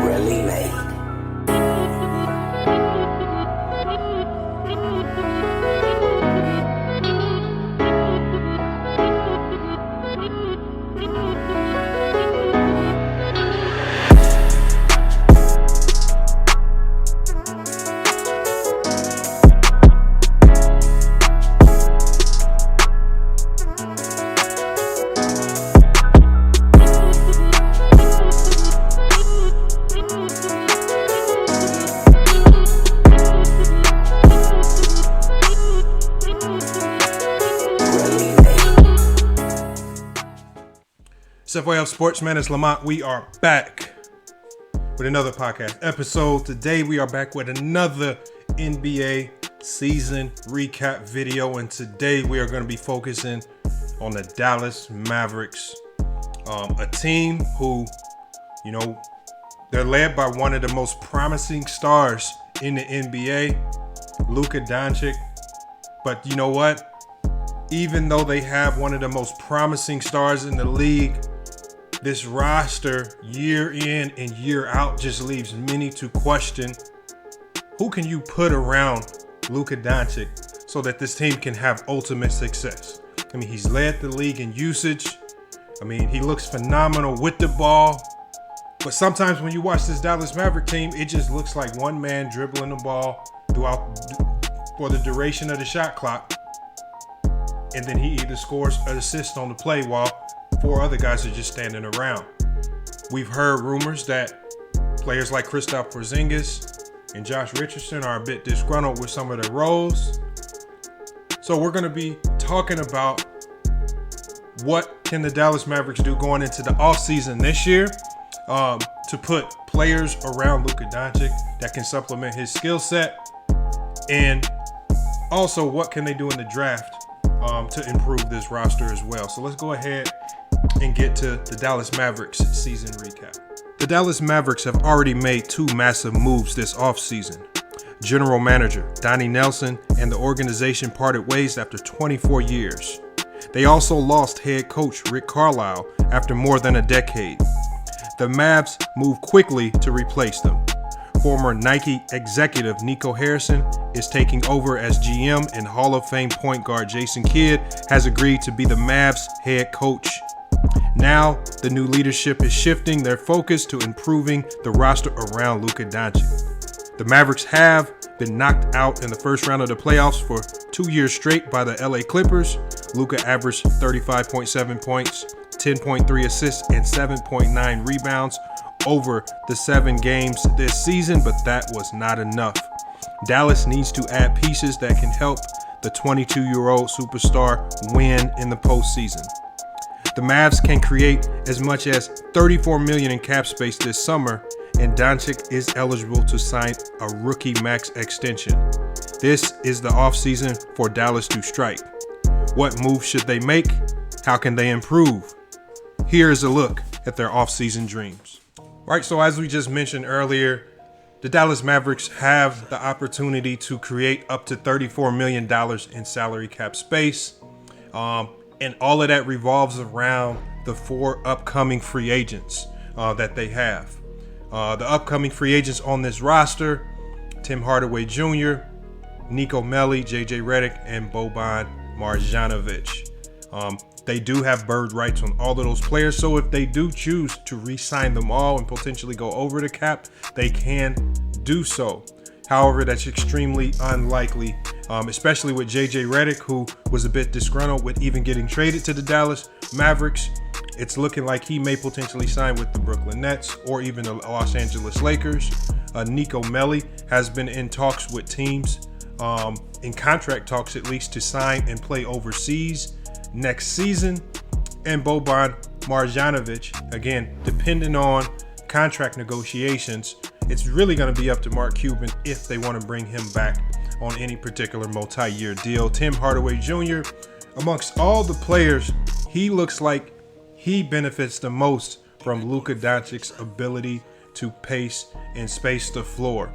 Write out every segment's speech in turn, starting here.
really made. Subway of Sportsman, it's Lamont. We are back with another podcast episode. Today we are back with another NBA season recap video, and today we are going to be focusing on the Dallas Mavericks, a team who, you know, they're led by one of the most promising stars in the NBA, Luka Doncic. But you know what? Even though they have one of the most promising stars in the league, this roster year in and year out just leaves many to question. Who can you put around Luka Doncic so that this team can have ultimate success? I mean, he's led the league in usage. I mean, he looks phenomenal with the ball. But sometimes when you watch this Dallas Maverick team, it just looks like one man dribbling the ball for the duration of the shot clock. And then he either scores or assists on the play while four other guys are just standing around. We've heard rumors that players like Kristaps Porzingis and Josh Richardson are a bit disgruntled with some of their roles. So we're going to be talking about what can the Dallas Mavericks do going into the offseason this year to put players around Luka Doncic that can supplement his skill set, and also what can they do in the draft to improve this roster as well. So let's go ahead and get to the Dallas Mavericks season recap. The Dallas Mavericks have already made two massive moves this offseason. General manager Donnie Nelson and the organization parted ways after 24 years. They also lost head coach Rick Carlisle after more than a decade. The Mavs moved quickly to replace them. Former Nike executive Nico Harrison is taking over as GM, and Hall of Fame point guard Jason Kidd has agreed to be the Mavs head coach. Now, the new leadership is shifting their focus to improving the roster around Luka Doncic. The Mavericks have been knocked out in the first round of the playoffs for 2 years straight by the LA Clippers. Luka averaged 35.7 points, 10.3 assists, and 7.9 rebounds over the 7 games this season, but that was not enough. Dallas needs to add pieces that can help the 22-year-old superstar win in the postseason. The Mavs can create as much as $34 million in cap space this summer, and Doncic is eligible to sign a rookie max extension. This is the offseason for Dallas to strike. What moves should they make? How can they improve? Here is a look at their offseason dreams. Right, so as we just mentioned earlier, the Dallas Mavericks have the opportunity to create up to $34 million in salary cap space. And all of that revolves around the 4 upcoming free agents that they have. The upcoming free agents on this roster: Tim Hardaway Jr., Nico Melli, JJ Redick, and Boban Marjanovic. They do have bird rights on all of those players, so if they do choose to re-sign them all and potentially go over the cap, they can do so. However, that's extremely unlikely, especially with JJ Redick, who was a bit disgruntled with even getting traded to the Dallas Mavericks. It's looking like he may potentially sign with the Brooklyn Nets or even the Los Angeles Lakers. Nico Melli has been in talks with teams, in contract talks at least, to sign and play overseas next season. And Boban Marjanovic, again, depending on contract negotiations, it's really going to be up to Mark Cuban if they want to bring him back on any particular multi-year deal. Tim Hardaway Jr., amongst all the players, he looks like he benefits the most from Luka Doncic's ability to pace and space the floor.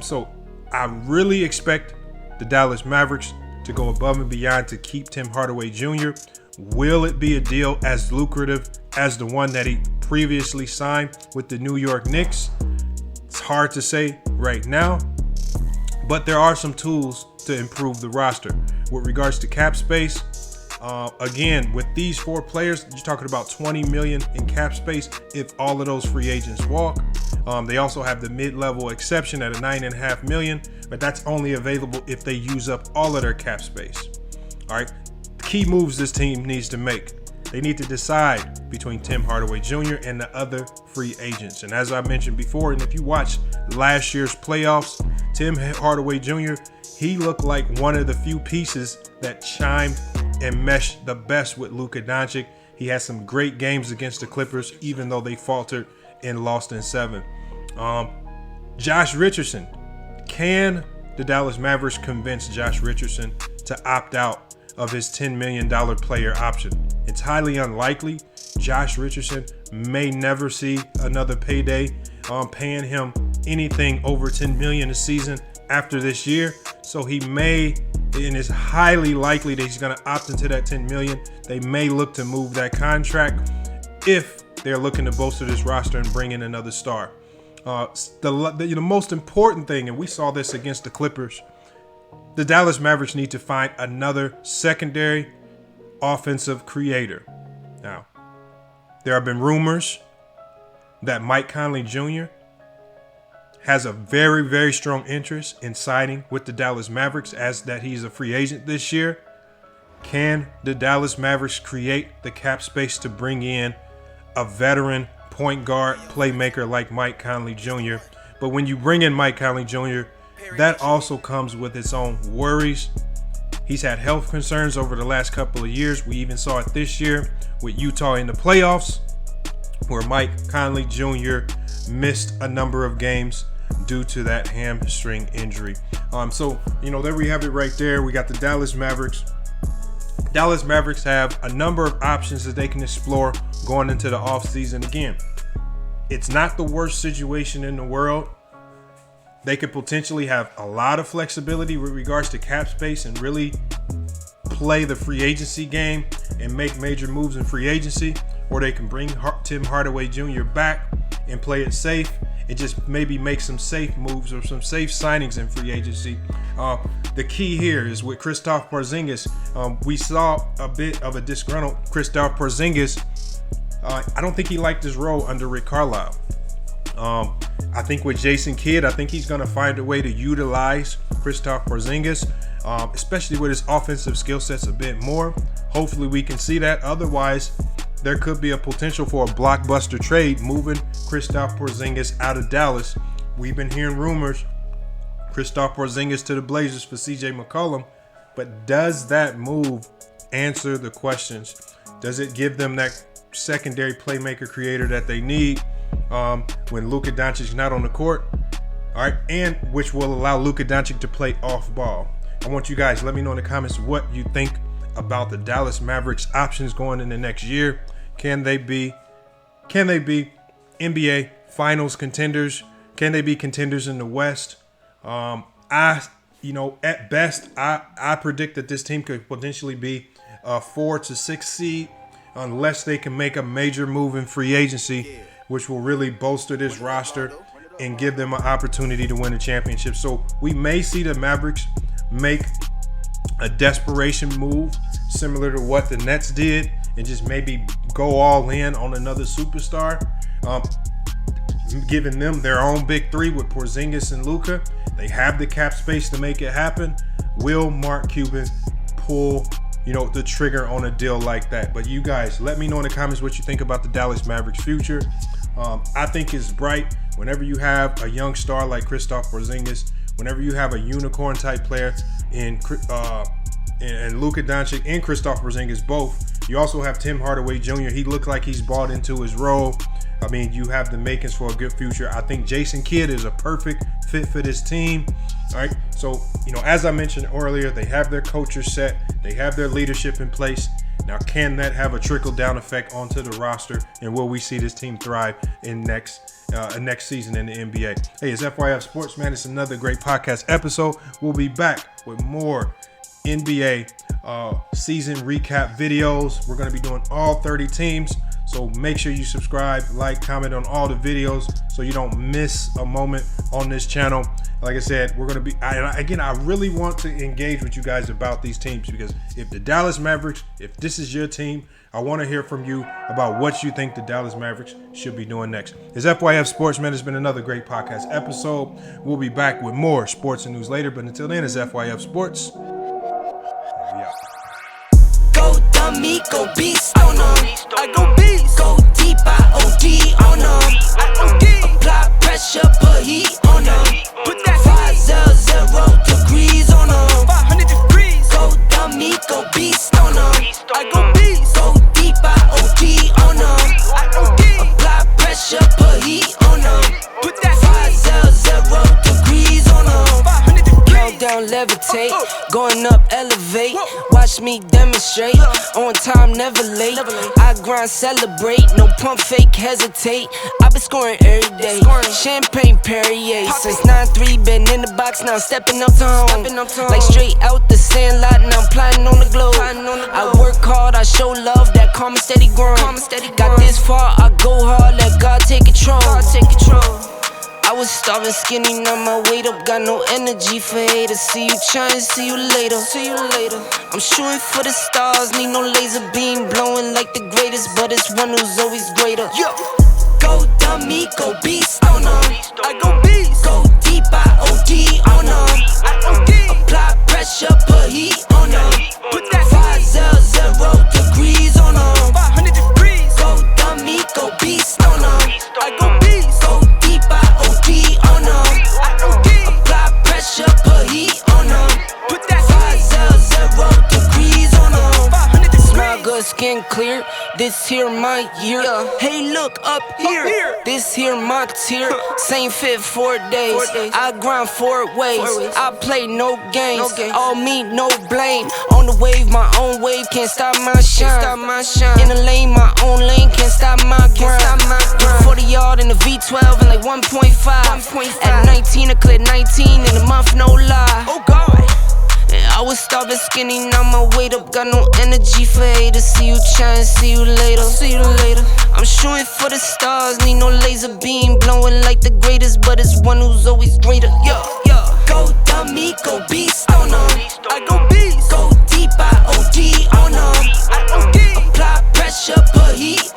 So I really expect the Dallas Mavericks to go above and beyond to keep Tim Hardaway Jr. Will it be a deal as lucrative as the one that he previously signed with the New York Knicks. It's hard to say right now, but there are some tools to improve the roster. With regards to cap space, again, with these 4 players, you're talking about $20 million in cap space if all of those free agents walk. They also have the mid-level exception at a $9.5 million, but that's only available if they use up all of their cap space. All right, key moves this team needs to make. They need to decide between Tim Hardaway Jr. and the other free agents. And as I mentioned before, and if you watch last year's playoffs, Tim Hardaway Jr., he looked like one of the few pieces that chimed and meshed the best with Luka Doncic. He had some great games against the Clippers, even though they faltered and lost in 7. Josh Richardson. Can the Dallas Mavericks convince Josh Richardson to opt out of his $10 million player option? It's highly unlikely. Josh Richardson may never see another payday. Paying him anything over $10 million a season after this year. So he may, and it's highly likely that he's going to opt into that $10 million. They may look to move that contract if they're looking to bolster this roster and bring in another star. The most important thing, and we saw this against the Clippers, the Dallas Mavericks need to find another secondary offensive creator. Now, there have been rumors that Mike Conley Jr. has a very, very strong interest in signing with the Dallas Mavericks, as that he's a free agent this year. Can the Dallas Mavericks create the cap space to bring in a veteran point guard playmaker like Mike Conley Jr.? But when you bring in Mike Conley Jr., that also comes with its own worries. He's had health concerns over the last couple of years. We even saw it this year with Utah in the playoffs, where Mike Conley Jr. missed a number of games due to that hamstring injury. So, there we have it right there. We got the Dallas Mavericks. Dallas Mavericks have a number of options that they can explore going into the offseason. Again, it's not the worst situation in the world. They could potentially have a lot of flexibility with regards to cap space and really play the free agency game and make major moves in free agency, or they can bring Tim Hardaway Jr. back and play it safe and just maybe make some safe moves or some safe signings in free agency. The key here is with Kristaps Porzingis. We saw a bit of a disgruntled Kristaps Porzingis. I don't think he liked his role under Rick Carlisle. I think with Jason Kidd, I think he's going to find a way to utilize Kristaps Porzingis, especially with his offensive skill sets a bit more. Hopefully we can see that. Otherwise, there could be a potential for a blockbuster trade moving Kristaps Porzingis out of Dallas. We've been hearing rumors, Kristaps Porzingis to the Blazers for CJ McCollum, but does that move answer the questions? Does it give them that secondary playmaker creator that they need when Luka Doncic is not on the court? All right, and which will allow Luka Doncic to play off ball. I want you guys, let me know in the comments what you think about the Dallas Mavericks options going in the next year. Can they be NBA Finals contenders? Can they be contenders in the West? At best, I predict that this team could potentially be a 4 to 6 seed unless they can make a major move in free agency, which will really bolster this roster and give them an opportunity to win a championship. So we may see the Mavericks make a desperation move similar to what the Nets did and just maybe go all in on another superstar, giving them their own big three with Porzingis and Luka. They have the cap space to make it happen. Will Mark Cuban pull the trigger on a deal like that? But you guys, let me know in the comments what you think about the Dallas Mavericks future. I think it's bright whenever you have a young star like Kristaps Porzingis, whenever you have a unicorn type player in Luka Doncic and Kristaps Porzingis both. You also have Tim Hardaway Jr. He looked like he's bought into his role. I mean, you have the makings for a good future. I think Jason Kidd is a perfect fit for this team. All right. So, as I mentioned earlier, they have their culture set. They have their leadership in place. Now, can that have a trickle-down effect onto the roster? And will we see this team thrive in next season in the NBA? Hey, it's FYF Sports, man. It's another great podcast episode. We'll be back with more NBA season recap videos. We're going to be doing all 30 teams. So make sure you subscribe, like, comment on all the videos so you don't miss a moment on this channel. Like I said, we're going to be, I really want to engage with you guys about these teams, because if the Dallas Mavericks, if this is your team, I want to hear from you about what you think the Dallas Mavericks should be doing next. It's FYF Sports, man. It's been another great podcast episode. We'll be back with more sports and news later, but until then, it's FYF Sports. Yeah. Go dummy, go beast on them. I go beast. Go deep, I OD on them. I OD. Apply pressure, put heat on them. Put that 500 degrees on them. 500 degrees. Go dummy, go beast on them. I go beast. Go deep, I OD on them. I OD. Apply pressure, put heat on them. Put that 500 degrees on them. 500 degrees. Countdown, levitate. Going up, elevate. Watch me demonstrate. On time, never late. I grind, celebrate. No pump, fake, hesitate. I been scoring every day. Champagne Perrier. Since 9-3, been in the box, now stepping up to home. Like straight out the sand lot, now I'm plotting on the globe. I work hard, I show love, that karma steady growing. Got this far, I go hard, let God take control. I was starving skinny, now my weight up, got no energy for haters. See you trying, see you later. I'm shooting for the stars, need no laser beam, blowing like the greatest, but it's one who's always greater. Go dummy, go beast on them. I go beast. Go deep, I OD on them. I OD. Apply pressure, put heat on them. Put that 500 degrees on them. 500 degrees. Go dummy, go beast on them. I go beast. Go deep, I OD on them. I OD. Apply pressure, put heat on them. Put that 500 degrees on them. 500 degrees. Smile good, skin clear. This here my year. Hey, look up here. This here my tier. Same fit 4 days. I grind 4 ways. I play no games. All me, no blame. On the wave, my own wave. Can't stop my shine. In the lane, my own lane. Can't stop my grind. 40 yard in the V12 and like 1.5. At 19, I cleared 19 in a month, no lie. Oh God. I was starving skinny, now my weight up, got no energy for haters. See you trying, see you later. I'm shooting for the stars, need no laser beam, blowing like the greatest, but it's one who's always greater. Go dummy, go beast on them. I go beast. Go deep, I OD on them. I OD. Apply pressure, put heat